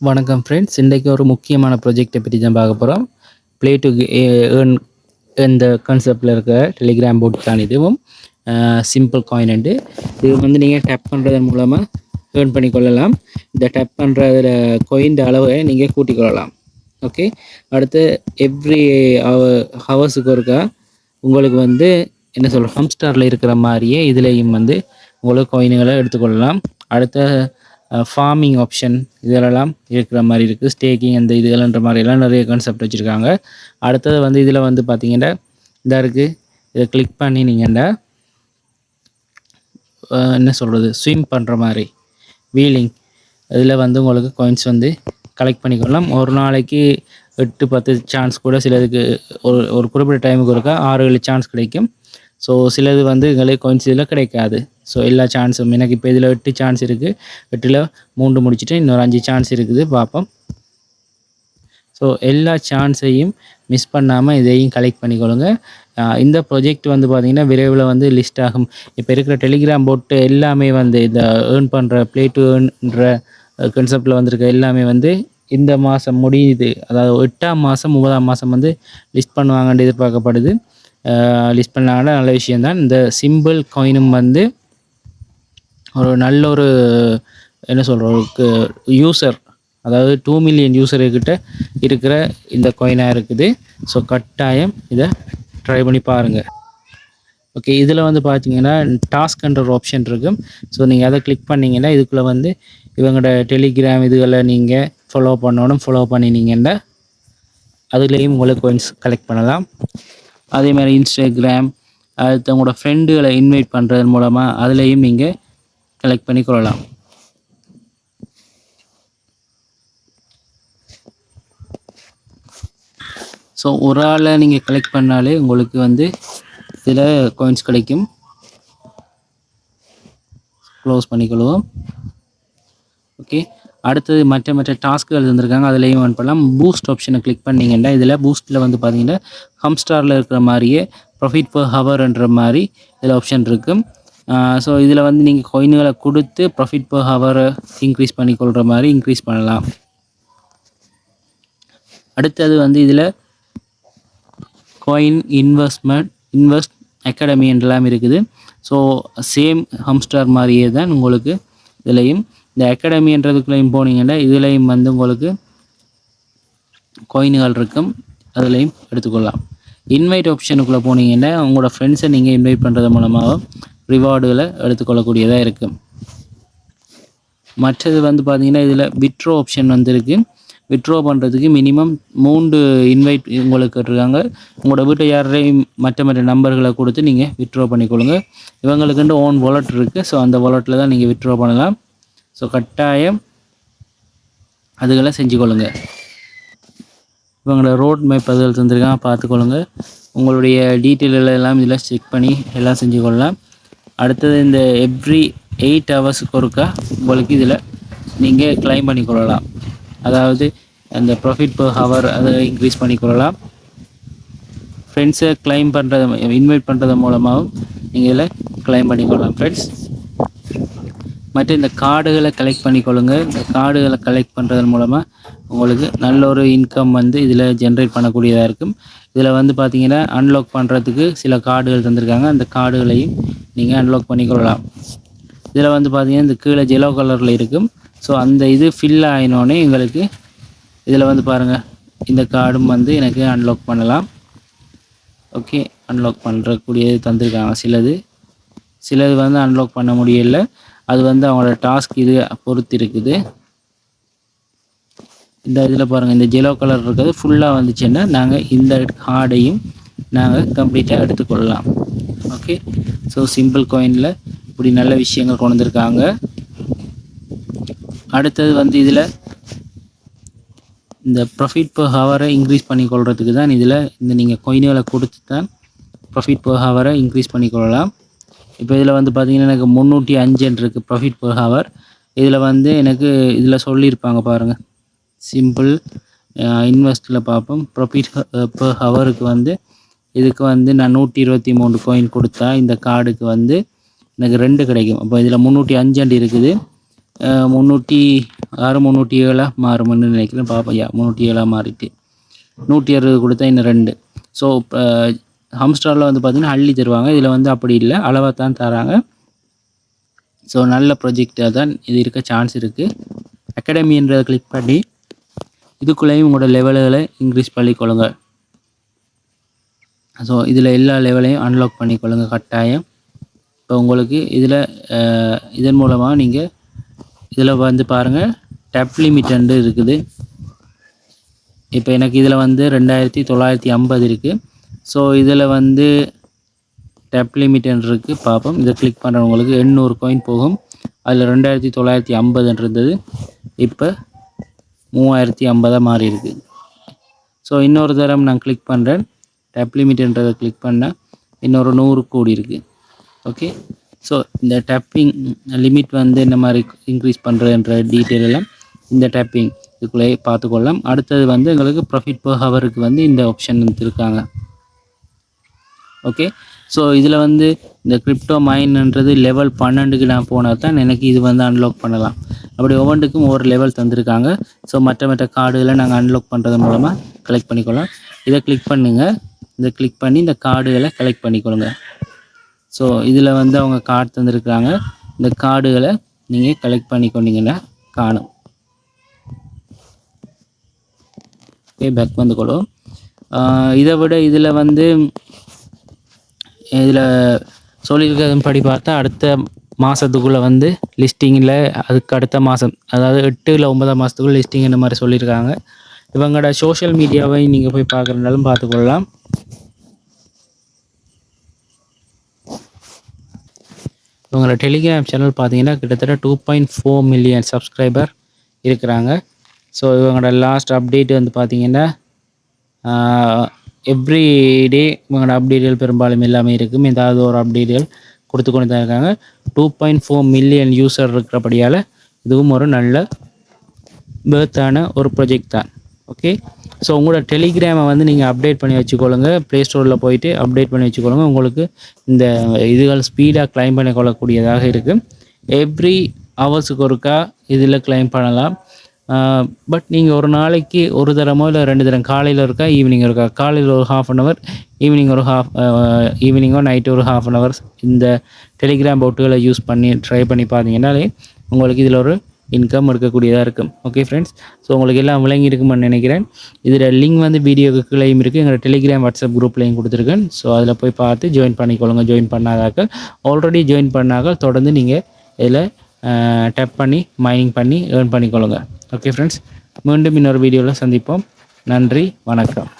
வணக்கம் ஃப்ரெண்ட்ஸ். இன்றைக்கு ஒரு முக்கியமான ப்ராஜெக்டை பற்றி தான் பார்க்க போகிறோம். ப்ளே டு ஏர்ன் இந்த கான்செப்டில் இருக்க டெலிகிராம் போட் தான். இதுவும் சிம்பிள் காயின் உண்டு. இது வந்து நீங்கள் டேப் பண்ணுறதன் மூலமாக ஏர்ன் பண்ணிக்கொள்ளலாம். இந்த டேப் பண்ணுற காயின் அளவை நீங்கள் கூட்டிக்கொள்ளலாம். ஓகே, அடுத்து எவ்ரி ஹவர்ஸுக்கு ஒருக்கா உங்களுக்கு வந்து என்ன சொல்கிற ஹம்ஸ்டாரில் இருக்கிற மாதிரியே இதுலேயும் வந்து உங்களுக்கு காயின்களை எடுத்துக்கொள்ளலாம். அடுத்த ஃபார்மிங் ஆப்ஷன் இதெல்லாம் இருக்கிற மாதிரி இருக்குது. ஸ்டேக்கிங் அந்த இதுகள்ன்ற மாதிரிலாம் நிறைய கான்செப்ட் வச்சுருக்காங்க. அடுத்தது வந்து இதில் வந்து பார்த்தீங்கன்னா இதாக இருக்குது. இதை கிளிக் பண்ணி நீங்கள்டா என்ன சொல்கிறது ஸ்விம் பண்ணுற மாதிரி வீலிங் இதில் வந்து உங்களுக்கு காயின்ஸ் வந்து கலெக்ட் பண்ணிக்கொள்ளலாம். ஒரு நாளைக்கு 8-10 சான்ஸ் கூட சிலதுக்கு ஒரு குறிப்பிட்ட டைமுக்கு இருக்கா 6-7 சான்ஸ் கிடைக்கும். ஸோ சிலது வந்து எங்களுக்கு காயின்ஸ் இதில் கிடைக்காது. ஸோ எல்லா சான்ஸும் எனக்கு இப்போ இதில் 8 சான்ஸ் இருக்குது. 8ல் 3 முடிச்சுட்டு இன்னொரு 5 சான்ஸ் இருக்குது, பார்ப்போம். ஸோ எல்லா சான்ஸையும் மிஸ் பண்ணாமல் இதையும் கலெக்ட் பண்ணிக்கொள்ளுங்க. இந்த ப்ரொஜெக்ட் வந்து பார்த்திங்கன்னா விரைவில் வந்து லிஸ்ட் ஆகும். இப்போ இருக்கிற டெலிகிராம் போட்டு எல்லாமே வந்து இந்த ஏர்ன் பண்ணுற ப்ளே டு ஏர்ன்ற கான்செப்டில் வந்திருக்க எல்லாமே வந்து இந்த மாதம் முடியுது. அதாவது 8ஆம் மாதம் 9ஆம் மாதம் வந்து லிஸ்ட் பண்ணுவாங்கன்னு எதிர்பார்க்கப்படுது. லிஸ்ட் பண்ணாங்கன்னா நல்ல விஷயந்தான். இந்த சிம்பிள் காயினும் வந்து ஒரு நல்ல ஒரு என்ன சொல்கிற ஒரு யூசர், அதாவது 2 மில்லியன் யூசர்கிட்ட இருக்கிற இந்த காயினாக இருக்குது. ஸோ கட்டாயம் இதை ட்ரை பண்ணி பாருங்கள். ஓகே, இதில் வந்து பார்த்தீங்கன்னா டாஸ்க்ன்ற ஒரு ஆப்ஷன் இருக்கும். ஸோ நீங்கள் அதை கிளிக் பண்ணிங்கன்னா இதுக்குள்ளே வந்து இவங்களோட டெலிகிராம் இதுகளை நீங்கள் ஃபாலோ பண்ணணும். ஃபாலோ பண்ணினீங்கன்னா அதுலேயும் உங்களுக்கு காயின்ஸ் கலெக்ட் பண்ணலாம். அதே மாதிரி இன்ஸ்டாகிராம் அடுத்து உங்களோட ஃப்ரெண்டுகளை இன்வைட் பண்ணுறது மூலமாக அதுலேயும் நீங்கள் கலெக்ட் பண்ணி கொள்ளலாம். ஸோ ஒரு ஆளை நீங்கள் கலெக்ட் பண்ணாலே உங்களுக்கு வந்து சில காயின்ஸ் கிடைக்கும். க்ளோஸ் பண்ணிக்கொள்வோம். ஓகே, அடுத்தது மற்ற டாஸ்க்குகள் இருந்திருக்காங்க, அதுலேயும் ஒன் பண்ணலாம். பூஸ்ட் ஆப்ஷனை கிளிக் பண்ணிங்கன்னா இதில் பூஸ்ட்டில் வந்து பார்த்தீங்கன்னா ஹம்ஸ்டாரில் இருக்கிற மாதிரியே ப்ராஃபிட் பர் ஹவர்ன்ற மாதிரி இதில் ஆப்ஷன் இருக்குது. ஸோ இதில் வந்து நீங்கள் காயின்களை கொடுத்து ப்ராஃபிட் பர் ஹவரை இன்க்ரீஸ் பண்ணிக்கொள்கிற மாதிரி இன்க்ரீஸ் பண்ணலாம். அடுத்தது வந்து இதில் காயின் இன்வெஸ்ட் அகாடமி என்றெல்லாம் இருக்குது. ஸோ சேம் ஹம்ஸ்டார் மாதிரியே தான் உங்களுக்கு இதுலேயும் இந்த அகாடமின்றதுக்குள்ளேயும் போனீங்கன்னா இதுலேயும் வந்து உங்களுக்கு காயின்கள் இருக்கும், அதுலேயும் எடுத்துக்கொள்ளலாம். இன்வைட் ஆப்ஷனுக்குள்ளே போனீங்கன்னா உங்களோட ஃப்ரெண்ட்ஸை நீங்கள் இன்வைட் பண்ணுறது மூலமாக ரிவார்டுகளை எடுத்துக்கொள்ளக்கூடியதாக இருக்குது. மற்றது வந்து பார்த்திங்கன்னா இதில் விட்ரோ ஆப்ஷன் வந்துருக்கு. விட்ரோ பண்ணுறதுக்கு மினிமம் 3 இன்வைட் உங்களுக்கு கேட்டிருக்காங்க. உங்களோட வீட்டை யாரையும் மற்ற நம்பர்களை கொடுத்து நீங்கள் விட்ரோ பண்ணிக்கொள்ளுங்க. இவங்களுக்குண்டு ஓன் வாலெட் இருக்குது. ஸோ அந்த வாலெட்டில் தான் நீங்கள் விட்ரோ பண்ணலாம். ஸோ கட்டாயம் அதுகளை செஞ்சுக்கொள்ளுங்க. இவங்களோட ரோட் மேப் அதில் தந்துருக்காங்க, பார்த்துக்கொள்ளுங்க. உங்களுடைய டீட்டெயில் எல்லாம் இதில் செக் பண்ணி எல்லாம் செஞ்சுக்கொள்ளலாம். அடுத்தது இந்த எவ்ரி 8 ஹவர்ஸுக்கு ஒருக்கா உங்களுக்கு இதில் நீங்கள் கிளைம் பண்ணிக்கொள்ளலாம். அதாவது அந்த ப்ராஃபிட் பர் ஹவர் அதை இன்க்ரீஸ் பண்ணிக்கொள்ளலாம். ஃப்ரெண்ட்ஸை கிளைம் பண்ணுறது இன்வைட் பண்ணுறது மூலமாகவும் நீங்கள் இதில் கிளைம் பண்ணிக்கொள்ளலாம் ஃப்ரெண்ட்ஸ். மற்ற இந்த கார்டுகளை கலெக்ட் பண்ணிக்கொள்ளுங்க. இந்த கார்டுகளை கலெக்ட் பண்ணுறதன் மூலமாக உங்களுக்கு நல்ல ஒரு இன்கம் வந்து இதில் ஜென்ரேட் பண்ணக்கூடியதாக இருக்கும். இதில் வந்து பார்த்தீங்கன்னா அன்லாக் பண்ணுறதுக்கு சில கார்டுகள் தந்திருக்காங்க, அந்த கார்டுகளையும் நீங்கள் அன்லாக் பண்ணிக்கொள்ளலாம். இதில் வந்து பார்த்தீங்கன்னா இந்த கீழே எல்லோ கலரில் இருக்கும். ஸோ அந்த இது ஃபில் ஆகினோடனே எங்களுக்கு இதில் வந்து பாருங்கள் இந்த கார்டும் வந்து எனக்கு அன்லாக் பண்ணலாம். ஓகே, அன்லாக் பண்ணுறக்கூடியது தந்திருக்காங்க. சிலது வந்து அன்லாக் பண்ண முடியலை, அது வந்து அவங்களோட டாஸ்க் இது பொறுத்து இருக்குது. இந்த இதில் பாருங்கள் இந்த எல்லோ கலர் இருக்கிறது ஃபுல்லாக வந்துச்சுன்னா நாங்கள் இந்த கார்டையும் நாங்கள் கம்ப்ளீட்டாக எடுத்துக்கொள்ளலாம். ஓகே, ஸோ சிம்பிள் காயினில் இப்படி நல்ல விஷயங்கள் கொண்டு வந்திருக்காங்க. அடுத்தது வந்து இதில் இந்த ப்ராஃபிட் பர் ஹவரை இன்க்ரீஸ் பண்ணிக்கொள்கிறதுக்கு தான் இதில் இந்த நீங்கள் காயின்களை கொடுத்து தான் ப்ராஃபிட் பர் ஹவரை இன்க்ரீஸ் பண்ணிக்கொள்ளலாம். இப்போ இதில் வந்து பார்த்திங்கன்னா எனக்கு 305 இருக்குது ப்ராஃபிட் பர் ஹவர். இதில் வந்து எனக்கு இதில் சொல்லியிருப்பாங்க பாருங்கள், சிம்பிள் இன்வெஸ்ட்டில் பார்ப்போம். ப்ராஃபிட் பர் ஹவருக்கு வந்து இதுக்கு வந்து நான் 123 காயின் கொடுத்தா இந்த கார்டுக்கு வந்து எனக்கு 2 கிடைக்கும். அப்போ இதில் 305 இருக்குது. 306 307 மாறும்னு நினைக்கிறேன். பார்ப்போம். 307 மாறிட்டு 160 கொடுத்தா இன்னும் 2. ஸோ ஹம்ஸ்டாரில் வந்து பார்த்திங்கன்னா அள்ளி தருவாங்க. இதில் வந்து அப்படி இல்லை, அளவாக தான் தராங்க. ஸோ நல்ல ப்ரொஜெக்டாக தான் இது இருக்க சான்ஸ் இருக்குது. அகாடமின்றதை கிளிக் பண்ணி இதுக்குள்ளேயும் உங்களோட லெவல்களை இன்க்ரீஸ் பண்ணிக்கொள்ளுங்க. ஸோ இதில் எல்லா லெவலையும் அன்லாக் பண்ணிக்கொள்ளுங்க கட்டாயம். இப்போ உங்களுக்கு இதில் இதன் மூலமாக நீங்கள் இதில் வந்து பாருங்கள், டேப் லிமிட் இருக்குது. இப்போ எனக்கு இதில் வந்து 2950 இருக்குது. ஸோ இதில் வந்து டேப் லிமிட் இருக்குது. பார்ப்போம். இதை கிளிக் பண்ணுறவங்களுக்கு 800 காயின் போகும். அதில் 2950 இருந்தது, இப்போ 3050 மாறி இருக்குது. ஸோ இன்னொரு தரம் நான் கிளிக் பண்ணுறேன். டேப் லிமிட்ன்றதை கிளிக் பண்ணால் இன்னொரு 100 கூடி இருக்குது. ஓகே. ஸோ இந்த டேப்பிங் லிமிட் வந்து இந்த மாதிரி இன்க்ரீஸ் பண்ணுறன்ற டீட்டெயில் எல்லாம் இந்த டேப்பிங் இதுக்குள்ளே பார்த்துக்கொள்ளலாம். அடுத்தது வந்து எங்களுக்கு ப்ராஃபிட் பர் ஹவருக்கு வந்து இந்த ஆப்ஷன் இருக்காங்க. ஓகே. ஸோ இதில் வந்து இந்த கிரிப்டோ மைன்ன்றது லெவல் 12க்கு நான் போனால் தான் எனக்கு இது வந்து அன்லாக் பண்ணலாம். அப்படி ஒவ்வொன்றுக்கும் ஒவ்வொரு லெவல் தந்திருக்காங்க. ஸோ மற்ற கார்டுகளை நாங்கள் அன்லாக் பண்ணுறது மூலமாக கலெக்ட் பண்ணிக்கொள்ளலாம். இதை கிளிக் பண்ணுங்கள். இதை கிளிக் பண்ணி இந்த கார்டுகளை கலெக்ட் பண்ணிக்கொள்ளுங்க. ஸோ இதில் வந்து அவங்க கார்டு தந்திருக்காங்க. இந்த கார்டுகளை நீங்கள் கலெக்ட் பண்ணிக்கொண்டீங்கன்னா காணும். ஓகே, பேக் வந்து கொள்ளும். இதை விட இதில் வந்து இதில் சொல்லியிருக்கிறதுபடி பார்த்தா அடுத்த மாதத்துக்குள்ளே வந்து லிஸ்டிங்கில் அதுக்கு அடுத்த மாதம், அதாவது 8 இல்லை 9 மாதத்துக்குள்ளே லிஸ்டிங் இந்த மாதிரி சொல்லியிருக்காங்க. இவங்களோட சோஷியல் மீடியாவை நீங்கள் போய் பார்க்குறதுனாலும் பார்த்துக்கொள்ளலாம். இவங்களோட டெலிகிராம் சேனல் பார்த்தீங்கன்னா கிட்டத்தட்ட 2.4 மில்லியன் சப்ஸ்கிரைபர் இருக்கிறாங்க. ஸோ இவங்களோட லாஸ்ட் அப்டேட் வந்து பார்த்திங்கன்னா எவ்ரிடே இவங்களோட அப்டேட்டுகள் பெரும்பாலும் எல்லாமே இருக்கும். ஏதாவது ஒரு அப்டேட்டுகள் கொடுத்து கொண்டு தான் இருக்காங்க. 2.4 மில்லியன் யூசர் இருக்கிறபடியால் இதுவும் ஒரு நல்ல பேர்த்தான ஒரு ப்ரொஜெக்ட் தான். ஓகே. ஸோ உங்களோட டெலிகிராமை வந்து நீங்கள் அப்டேட் பண்ணி வச்சுக்கொள்ளுங்க. ப்ளே ஸ்டோரில் போயிட்டு அப்டேட் பண்ணி வச்சுக்கொள்ளுங்க. உங்களுக்கு இந்த இதுகள் ஸ்பீடாக கிளைம் பண்ணி கொள்ளக்கூடியதாக இருக்குது. எவ்ரி ஹவர்ஸுக்கு ஒருக்கா இதில் கிளைம் பண்ணலாம். பட் நீங்கள் ஒரு நாளைக்கு ஒரு தரமோ இல்லை 2 தரம், காலையில் இருக்கா ஈவினிங் இருக்கா, காலையில் ஒரு 1/2 hour, ஈவினிங் ஒரு ஈவினிங்கோ நைட்டு ஒரு 1/2 hour இந்த டெலிகிராம் போட்டுகளை யூஸ் பண்ணி ட்ரை பண்ணி பார்த்தீங்கன்னாலே உங்களுக்கு இதில் ஒரு இன்கம் இருக்கக்கூடியதாக இருக்கும். Okay friends. ஸோ உங்களுக்கு எல்லாம் விளங்கி இருக்குமென்னு நினைக்கிறேன். இதில் லிங்க் வந்து வீடியோக்கு கீழேயும் இருக்குது, எங்களோட டெலிகிராம் வாட்ஸ்அப் குரூப்லையும் கொடுத்துருக்கேன். ஸோ அதில் போய் பார்த்து ஜாயின் பண்ணிக்கொள்ளுங்க. ஜாயின் பண்ணாதாக்கள், ஆல்ரெடி ஜாயின் பண்ணாக்கள் தொடர்ந்து நீங்கள் இதில் டேப் பண்ணி மைனிங் பண்ணி ஏர்ன் பண்ணிக்கொள்ளுங்க. ஓகே ஃப்ரெண்ட்ஸ், மீண்டும் இன்னொரு வீடியோவில் சந்திப்போம். நன்றி, வணக்கம்.